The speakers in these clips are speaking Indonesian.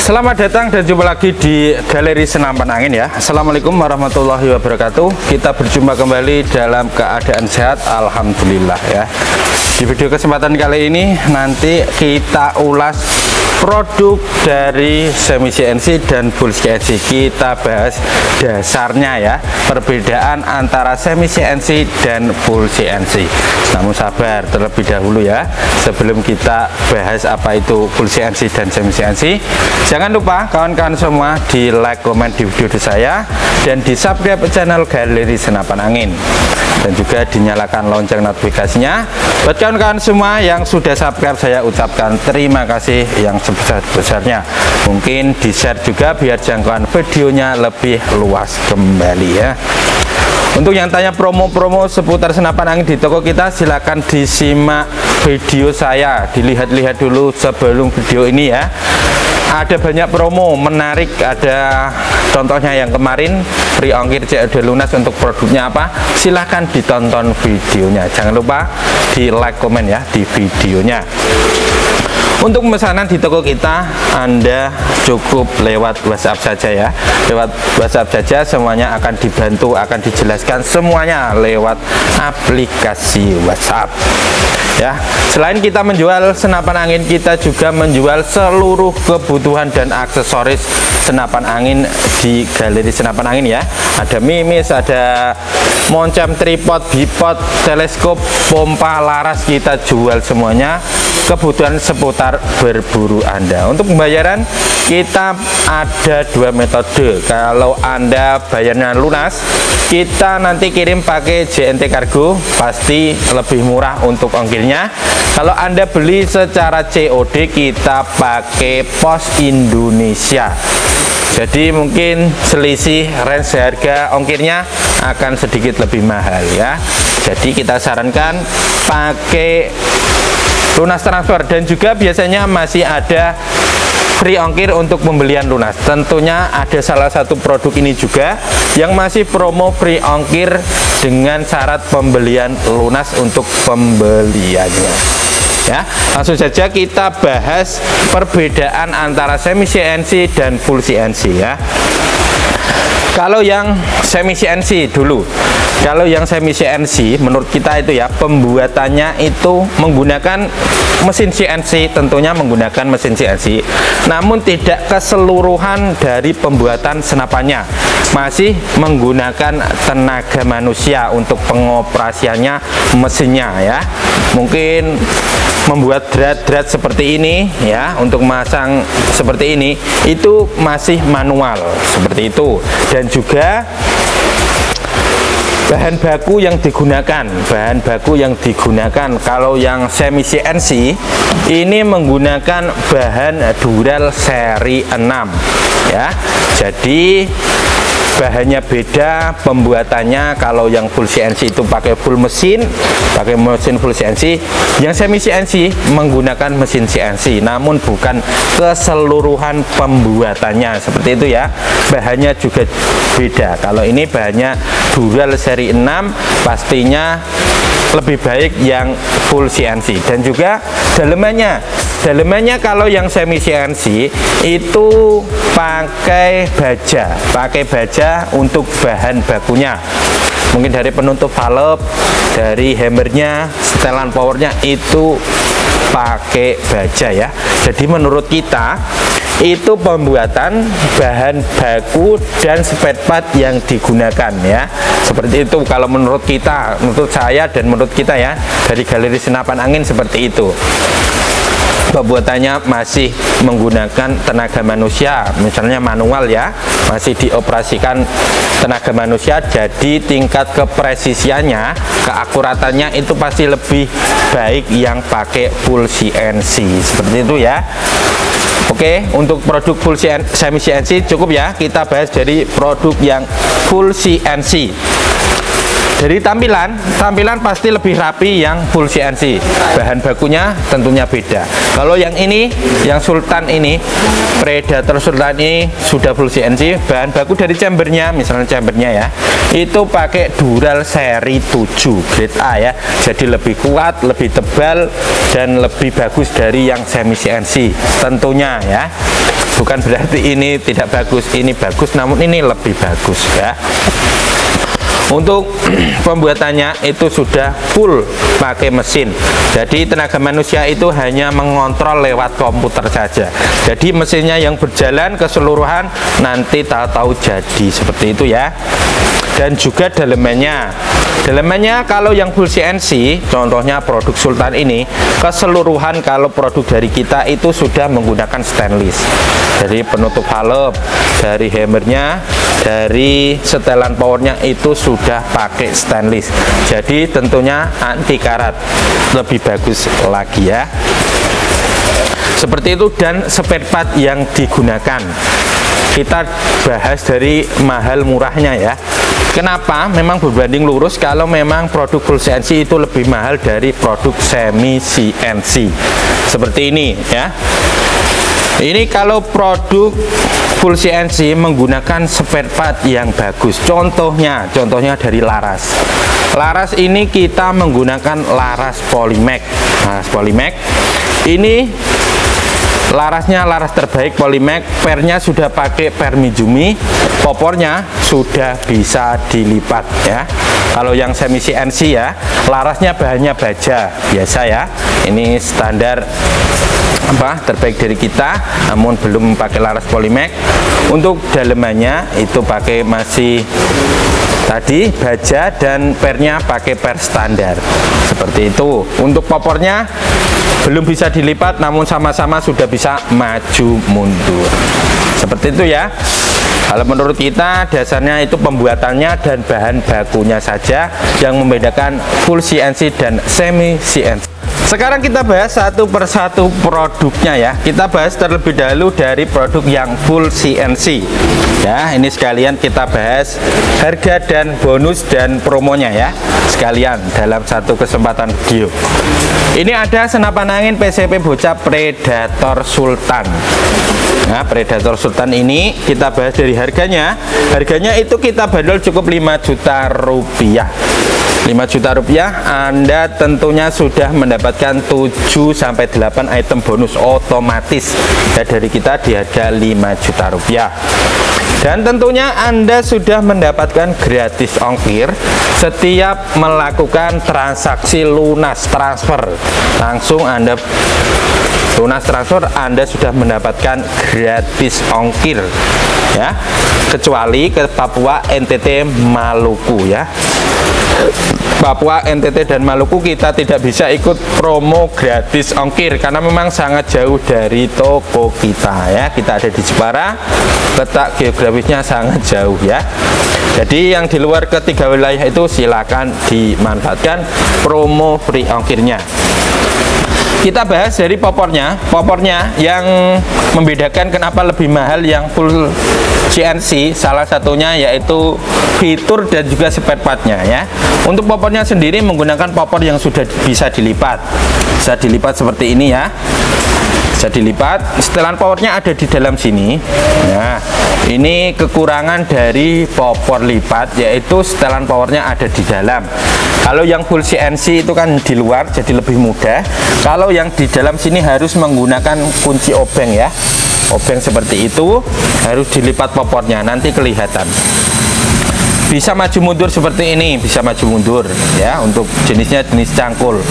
Selamat datang dan jumpa lagi di Galeri Senapan Angin ya. Assalamualaikum warahmatullahi wabarakatuh. Kita berjumpa kembali dalam keadaan sehat, alhamdulillah ya. Di video kesempatan kali ini nanti kita ulas produk dari semi CNC dan full CNC. Kita bahas dasarnya ya, perbedaan antara semi CNC dan full CNC. Namun sabar terlebih dahulu ya, sebelum kita bahas apa itu full CNC dan semi CNC. Jangan lupa kawan-kawan semua di like, komen di video saya, dan di subscribe channel Galeri Senapan Angin, dan juga dinyalakan lonceng notifikasinya. Buat kawan-kawan semua yang sudah subscribe, saya ucapkan terima kasih yang sebesar-besarnya. Mungkin di share juga biar jangkauan videonya lebih luas kembali ya. Untuk yang tanya promo-promo seputar senapan angin di toko kita, silahkan disimak video saya, dilihat-lihat dulu sebelum video ini ya. Ada banyak promo menarik, ada contohnya yang kemarin free ongkir COD lunas. Untuk produknya apa, silahkan ditonton videonya. Jangan lupa di like, komen ya di videonya. Untuk pemesanan di toko kita, Anda cukup lewat WhatsApp saja ya. Lewat WhatsApp saja, semuanya akan dibantu, akan dijelaskan semuanya lewat aplikasi WhatsApp ya. Selain kita menjual senapan angin, kita juga menjual seluruh kebutuhan dan aksesoris senapan angin di Galeri Senapan Angin ya. Ada mimis, ada moncam, tripod, bipod, teleskop, pompa, laras, kita jual semuanya. Kebutuhan seputar berburu Anda. Untuk pembayaran kita ada dua metode. Kalau Anda bayarnya lunas, kita nanti kirim pakai JNT Kargo, pasti lebih murah untuk ongkirnya. Kalau Anda beli secara COD, kita pakai Pos Indonesia. Jadi mungkin selisih range harga ongkirnya akan sedikit lebih mahal ya. Jadi kita sarankan pakai lunas transfer, dan juga biasanya masih ada free ongkir untuk pembelian lunas. Tentunya ada salah satu produk ini juga yang masih promo free ongkir dengan syarat pembelian lunas untuk pembeliannya ya. Langsung saja kita bahas perbedaan antara semi CNC dan full CNC ya. Kalau yang semi CNC dulu, kalau yang semi CNC menurut kita itu ya, pembuatannya itu menggunakan mesin CNC, tentunya menggunakan mesin CNC, namun tidak keseluruhan dari pembuatan senapannya, masih menggunakan tenaga manusia untuk pengoperasiannya mesinnya ya. Mungkin membuat drat-drat seperti ini ya, untuk masang seperti ini itu masih manual seperti itu. Dan juga bahan baku yang digunakan kalau yang semi CNC ini menggunakan bahan dural seri 6 ya. Jadi bahannya beda pembuatannya. Kalau yang full CNC itu pakai mesin full CNC, yang semi CNC menggunakan mesin CNC namun bukan keseluruhan pembuatannya seperti itu ya. Bahannya juga beda. Kalau ini bahannya dural seri 6, pastinya lebih baik yang full CNC. Dan juga dalemannya kalau yang semi CNC itu pakai baja untuk bahan bakunya. Mungkin dari penutup valve, dari hammernya, setelan powernya itu pakai baja ya. Jadi menurut kita itu pembuatan bahan baku dan spare part yang digunakan ya, seperti itu. Kalau menurut kita, menurut saya dan menurut kita ya, dari Galeri Senapan Angin seperti itu. Pembuatannya masih menggunakan tenaga manusia, misalnya manual ya, masih dioperasikan tenaga manusia. Jadi tingkat kepresisiannya, keakuratannya itu pasti lebih baik yang pakai full CNC seperti itu ya. Oke, untuk produk full semi CNC cukup ya, kita bahas dari produk yang full CNC. Dari tampilan pasti lebih rapi yang full CNC. Bahan bakunya tentunya beda. Kalau yang ini, yang Sultan ini, Predator Sultan ini sudah full CNC. Bahan baku dari chambernya, misalnya chambernya ya, itu pakai dural seri 7 grade A ya. Jadi lebih kuat, lebih tebal, dan lebih bagus dari yang semi CNC tentunya ya. bukan berarti ini tidak bagus, ini bagus, namun ini lebih bagus ya. Untuk pembuatannya itu sudah full pakai mesin. Jadi tenaga manusia itu hanya mengontrol lewat komputer saja. Jadi mesinnya yang berjalan keseluruhan nanti tahu-tahu jadi seperti itu ya. Dan juga dalemannya. Dalemannya kalau yang full CNC, contohnya produk Sultan ini, keseluruhan kalau produk dari kita itu sudah menggunakan stainless. Dari penutup valve, dari hammernya, dari setelan powernya itu sudah pakai stainless. Jadi tentunya anti karat, lebih bagus lagi ya. Seperti itu. Dan spare part yang digunakan, kita bahas dari mahal murahnya ya. Kenapa? Memang berbanding lurus kalau memang produk full CNC itu lebih mahal dari produk semi CNC. Seperti ini ya. Ini kalau produk full CNC menggunakan spare part yang bagus. Contohnya dari laras. Laras ini kita menggunakan laras Polymac. Laras Polymac ini larasnya laras terbaik Polymac, pernya sudah pakai per Mijumi, popornya sudah bisa dilipat ya. Kalau yang semi CNC ya, larasnya bahannya baja biasa ya. Ini standar terbaik dari kita, namun belum pakai laras Polymac. Untuk dalemannya itu pakai masih tadi baja dan pernya pakai per standar seperti itu. Untuk popornya belum bisa dilipat, namun sama-sama sudah bisa maju mundur seperti itu ya. Kalau menurut kita dasarnya itu pembuatannya dan bahan bakunya saja yang membedakan full CNC dan semi CNC. Sekarang kita bahas satu persatu produknya ya. Kita bahas terlebih dahulu dari produk yang full CNC ya. Ini sekalian kita bahas harga dan bonus dan promonya ya, sekalian dalam satu kesempatan video. Ini ada senapan angin PCP bocah Predator Sultan. Nah, Predator Sultan ini kita bahas dari harganya. Harganya itu kita bandrol cukup 5 juta rupiah. 5 juta rupiah, Anda tentunya sudah mendapatkan 7-8 item bonus otomatis ya, dari kita di harga 5 juta rupiah. Dan tentunya Anda sudah mendapatkan gratis ongkir setiap melakukan transaksi lunas transfer. Langsung Anda lunas transfer, Anda sudah mendapatkan gratis ongkir ya, kecuali ke Papua, NTT, Maluku ya. Papua, NTT, dan Maluku kita tidak bisa ikut promo gratis ongkir karena memang sangat jauh dari toko kita ya. Kita ada di Jepara, letak geografisnya sangat jauh ya. Jadi yang di luar ketiga wilayah itu silakan dimanfaatkan promo free ongkirnya. Kita bahas dari popornya. Popornya yang membedakan kenapa lebih mahal yang full CNC, salah satunya yaitu fitur dan juga spare partnya ya. Untuk popornya sendiri menggunakan popor yang sudah bisa dilipat. Bisa dilipat seperti ini ya. Bisa dilipat. Setelan powernya ada di dalam sini. Nah, ini kekurangan dari popor lipat, yaitu setelan powernya ada di dalam. Kalau yang full CNC itu kan di luar, jadi lebih mudah. Kalau yang di dalam sini harus menggunakan kunci obeng ya. Obeng seperti itu, harus dilipat popornya, nanti kelihatan. Bisa maju mundur seperti ini, bisa maju mundur ya. Untuk jenisnya jenis cangkul.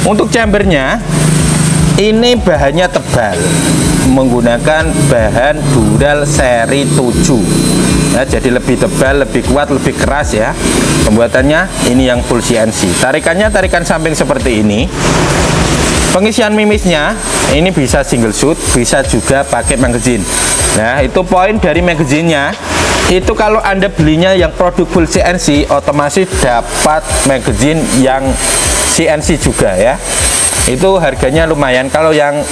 Untuk chambernya ini bahannya tebal, menggunakan bahan Dural seri 7 ya, jadi lebih tebal, lebih kuat, lebih keras ya. Pembuatannya ini yang full CNC. Tarikannya tarikan samping seperti ini. Pengisian mimisnya ini bisa single shoot, bisa juga pakai magazine. Nah, itu poin dari magazinnya. Itu kalau Anda belinya yang produk full CNC, otomatis dapat magazine yang CNC juga ya. Itu harganya lumayan. Kalau yang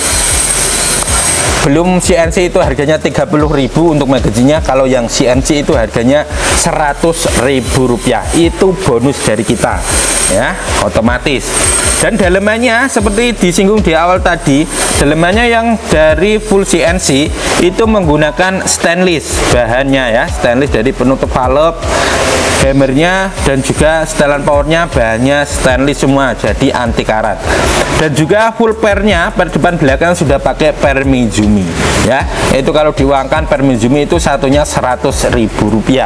belum CNC itu harganya 30.000 untuk magazinnya. Kalau yang CNC itu harganya 100.000 rupiah. Itu bonus dari kita ya, otomatis. Dan dalemannya seperti disinggung di awal tadi, dalemannya yang dari full CNC itu menggunakan stainless bahannya ya, stainless dari penutup valve, hammernya dan juga setelan powernya bahannya stainless semua, jadi anti karat. Dan juga full pernya, per depan belakang sudah pakai per Mizumi ya. Itu kalau diuangkan per Mizumi itu satunya Rp100.000,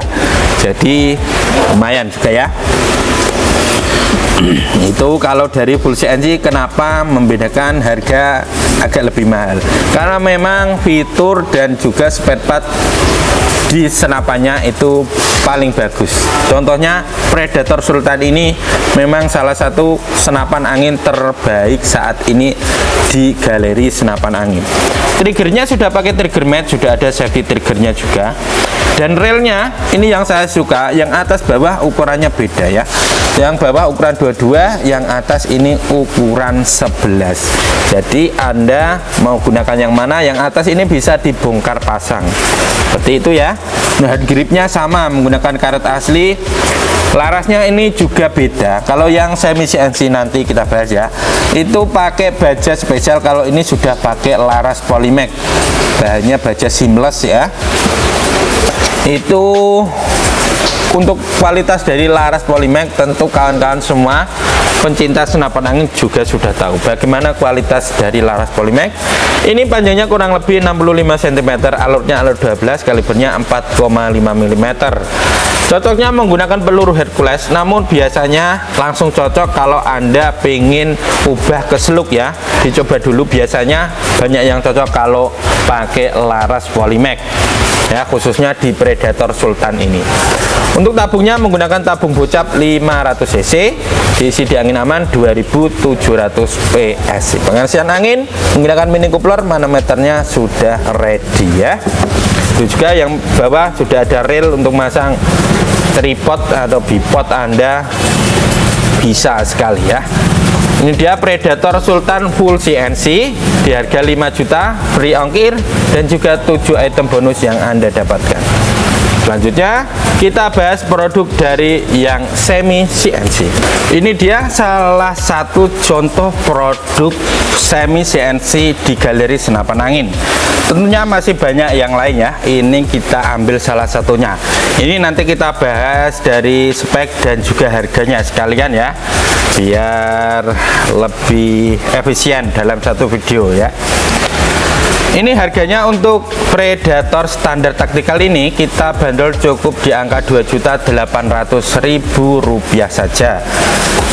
jadi lumayan juga ya. Itu kalau dari full CNC. Kenapa membedakan harga agak lebih mahal? Karena memang fitur dan juga spare part di senapannya itu paling bagus. Contohnya Predator Sultan ini memang salah satu senapan angin terbaik saat ini di galeri senapan angin. Triggernya sudah pakai trigger mat, sudah ada safety triggernya juga. Dan relnya ini yang saya suka, yang atas bawah ukurannya beda ya. Yang bawah ukuran 22, yang atas ini ukuran 11. Jadi Anda mau gunakan yang mana, yang atas ini bisa dibongkar pasang. Seperti itu ya. Nah, gripnya sama menggunakan karet asli. Larasnya ini juga beda. Kalau yang semi CNC nanti kita bahas ya, itu pakai baja spesial. Kalau ini sudah pakai laras Polymax. Bahannya baja seamless ya. Itu untuk kualitas dari laras Polymax tentu kawan-kawan semua pencinta senapan angin juga sudah tahu bagaimana kualitas dari laras Polymax. Ini panjangnya kurang lebih 65 cm, alurnya alur 12, kalibernya 4,5 mm. Cocoknya menggunakan peluru Hercules, namun biasanya langsung cocok kalau Anda pengen ubah ke slug ya. Dicoba dulu, biasanya banyak yang cocok kalau pakai laras Polymax ya, khususnya di Predator Sultan ini. Untuk tabungnya menggunakan tabung bocap 500 cc, diisi di angin aman 2700 PS. Pengisian angin menggunakan mini coupler, manometernya sudah ready ya. Itu juga yang bawah sudah ada reel untuk masang tripod atau bipod Anda, bisa sekali ya. Ini dia Predator Sultan full CNC di harga 5 juta, free ongkir dan juga 7 item bonus yang Anda dapatkan. Selanjutnya kita bahas produk dari yang semi CNC. Ini dia salah satu contoh produk semi CNC di galeri senapan angin. Tentunya masih banyak yang lain ya. Ini kita ambil salah satunya. Ini nanti kita bahas dari spek dan juga harganya sekalian ya, biar lebih efisien dalam satu video ya. Ini harganya untuk Predator standar taktikal ini kita bandrol cukup di angka Rp2.800.000 saja.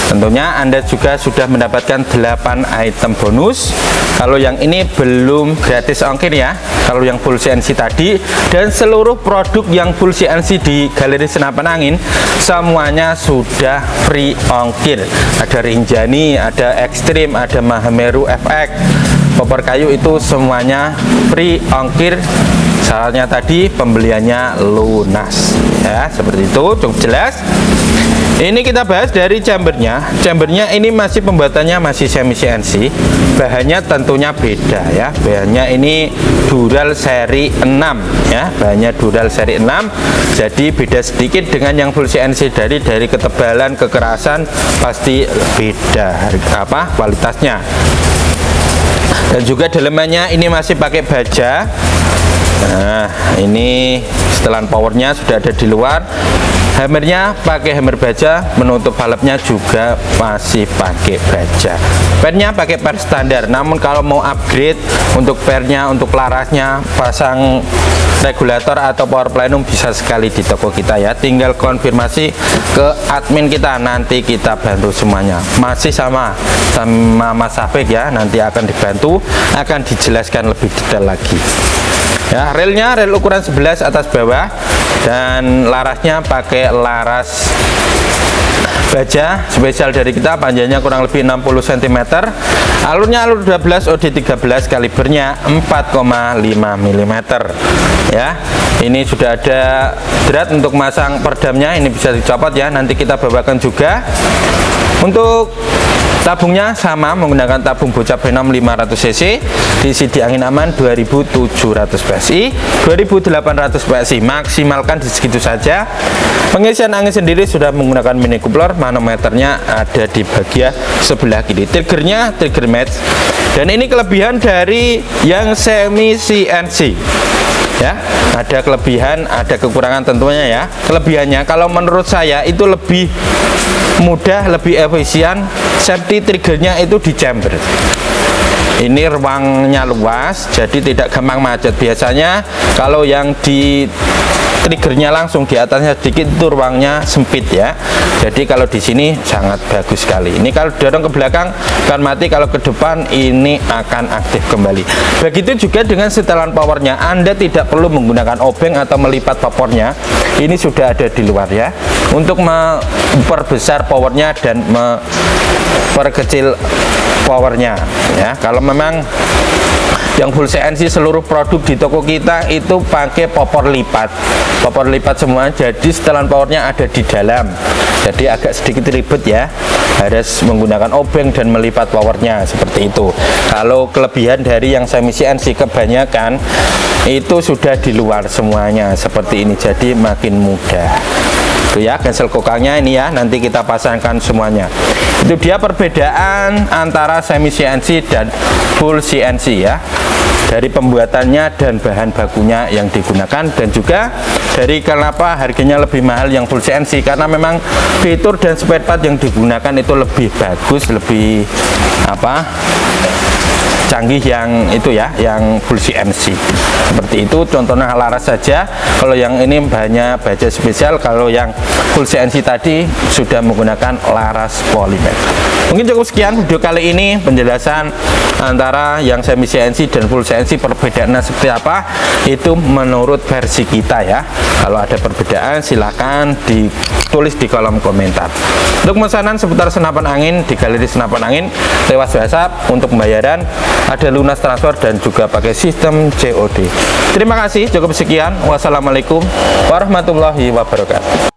Tentunya Anda juga sudah mendapatkan 8 item bonus. Kalau yang ini belum gratis ongkir ya, kalau yang full CNC tadi. Dan seluruh produk yang full CNC di galeri senapan angin semuanya sudah free ongkir. Ada Rinjani, ada Extreme, ada Mahameru FX, popor kayu, itu semuanya free ongkir. Syaratnya tadi pembeliannya lunas ya, seperti itu. Cukup jelas. Ini kita bahas dari chambernya. Chambernya ini masih pembuatannya masih semi CNC. Bahannya tentunya beda ya. Bahannya ini Dural seri 6 ya. Bahannya Dural seri 6. Jadi beda sedikit dengan yang full CNC, dari ketebalan, kekerasan pasti beda kualitasnya. Dan juga dalemannya ini masih pakai baja. Nah, ini setelan powernya sudah ada di luar. Hammernya pakai hammer baja, menutup valve-nya juga masih pakai baja. Pernya pakai per standar, namun kalau mau upgrade untuk pernya, untuk larasnya, pasang regulator atau power plenum bisa sekali di toko kita ya. Tinggal konfirmasi ke admin kita, nanti kita bantu semuanya. Masih sama Mas Safik ya, nanti akan dibantu, akan dijelaskan lebih detail lagi. Ya, relnya rel ukuran 11 atas bawah, dan larasnya pakai laras baja spesial dari kita, panjangnya kurang lebih 60 cm, alurnya alur 12 OD 13, kalibernya 4,5 mm ya. Ini sudah ada drat untuk masang peredamnya, ini bisa dicopot ya, nanti kita bawakan juga. Untuk tabungnya sama, menggunakan tabung bocap Venom 500 cc, diisi di angin aman 2700 PSI, 2800 PSI, maksimalkan di segitu saja. Pengisian angin sendiri sudah menggunakan mini coupler, manometernya ada di bagian sebelah kiri. Triggernya trigger match, dan ini kelebihan dari yang semi CNC ya. ada kelebihan, ada kekurangan tentunya ya. Kelebihannya kalau menurut saya itu lebih mudah, lebih efisien. Safety triggernya itu di chamber. Ini ruangnya luas, jadi tidak gampang macet. Biasanya kalau yang di triggernya langsung di atasnya sedikit itu ruangnya sempit ya. Jadi kalau di sini sangat bagus sekali. Ini kalau dorong ke belakang akan mati, kalau ke depan ini akan aktif kembali. Begitu juga dengan setelan powernya. Anda tidak perlu menggunakan obeng atau melipat powernya. Ini sudah ada di luar ya. Untuk memperbesar powernya dan memperkecil powernya ya. Kalau memang yang full CNC seluruh produk di toko kita itu pakai popor lipat semua, jadi setelan powernya ada di dalam, jadi agak sedikit ribet ya, harus menggunakan obeng dan melipat powernya seperti itu. Kalau kelebihan dari yang semi CNC kebanyakan itu sudah di luar semuanya seperti ini, jadi makin mudah itu ya. Cancel kokangnya ini ya, nanti kita pasangkan semuanya. Itu dia perbedaan antara semi CNC dan full CNC ya, dari pembuatannya dan bahan bakunya yang digunakan, dan juga dari kenapa harganya lebih mahal yang full CNC, karena memang fitur dan spare part yang digunakan itu lebih bagus, lebih canggih yang itu ya, yang full CNC seperti itu. Contohnya laras saja, kalau yang ini banyak baja spesial, kalau yang full CNC tadi sudah menggunakan laras polimer. Mungkin cukup sekian video kali ini, penjelasan antara yang semi CNC dan full CNC, perbedaannya seperti apa itu menurut versi kita ya. Kalau ada perbedaan silahkan ditulis di kolom komentar. Untuk pemesanan seputar senapan angin di Galeri Senapan Angin lewat WhatsApp, untuk pembayaran ada lunas transfer dan juga pakai sistem COD. Terima kasih, cukup sekian. Wassalamualaikum warahmatullahi wabarakatuh.